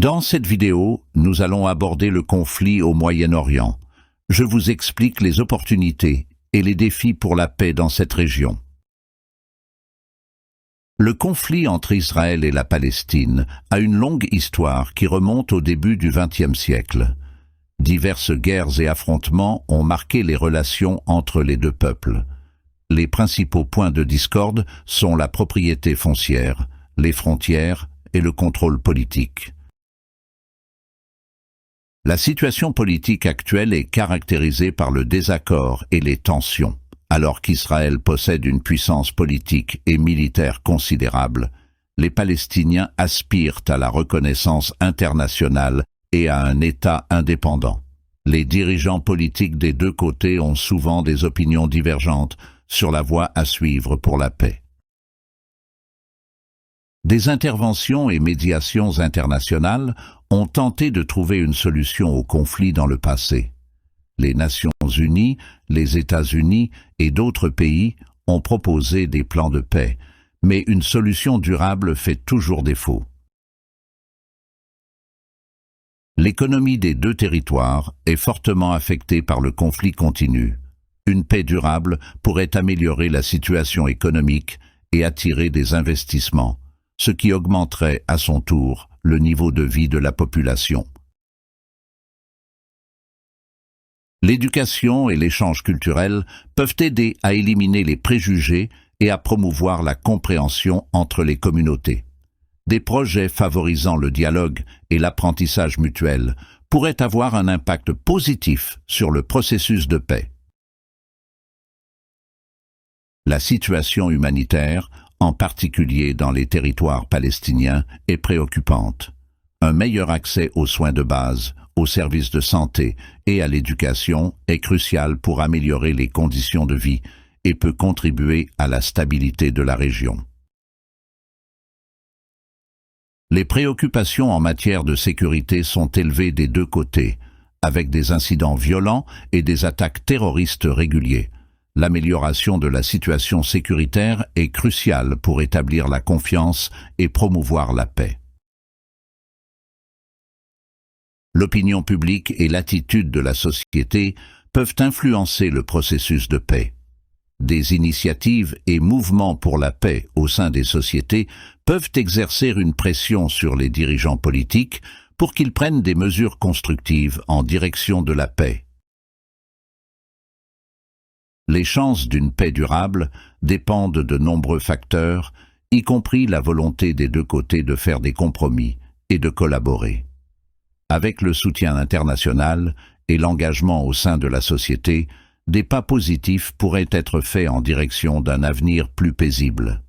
Dans cette vidéo, nous allons aborder le conflit au Moyen-Orient. Je vous explique les opportunités et les défis pour la paix dans cette région. Le conflit entre Israël et la Palestine a une longue histoire qui remonte au début du XXe siècle. Diverses guerres et affrontements ont marqué les relations entre les deux peuples. Les principaux points de discorde sont la propriété foncière, les frontières et le contrôle politique. La situation politique actuelle est caractérisée par le désaccord et les tensions. Alors qu'Israël possède une puissance politique et militaire considérable, les Palestiniens aspirent à la reconnaissance internationale et à un État indépendant. Les dirigeants politiques des deux côtés ont souvent des opinions divergentes sur la voie à suivre pour la paix. Des interventions et médiations internationales ont tenté de trouver une solution au conflit dans le passé. Les Nations Unies, les États-Unis et d'autres pays ont proposé des plans de paix, mais une solution durable fait toujours défaut. L'économie des deux territoires est fortement affectée par le conflit continu. Une paix durable pourrait améliorer la situation économique et attirer des investissements, ce qui augmenterait à son tour le niveau de vie de la population. L'éducation et l'échange culturel peuvent aider à éliminer les préjugés et à promouvoir la compréhension entre les communautés. Des projets favorisant le dialogue et l'apprentissage mutuel pourraient avoir un impact positif sur le processus de paix. La situation humanitaire, en particulier dans les territoires palestiniens, est préoccupante. Un meilleur accès aux soins de base, aux services de santé et à l'éducation est crucial pour améliorer les conditions de vie et peut contribuer à la stabilité de la région. Les préoccupations en matière de sécurité sont élevées des deux côtés, avec des incidents violents et des attaques terroristes réguliers. L'amélioration de la situation sécuritaire est cruciale pour établir la confiance et promouvoir la paix. L'opinion publique et l'attitude de la société peuvent influencer le processus de paix. Des initiatives et mouvements pour la paix au sein des sociétés peuvent exercer une pression sur les dirigeants politiques pour qu'ils prennent des mesures constructives en direction de la paix. Les chances d'une paix durable dépendent de nombreux facteurs, y compris la volonté des deux côtés de faire des compromis et de collaborer. Avec le soutien international et l'engagement au sein de la société, des pas positifs pourraient être faits en direction d'un avenir plus paisible.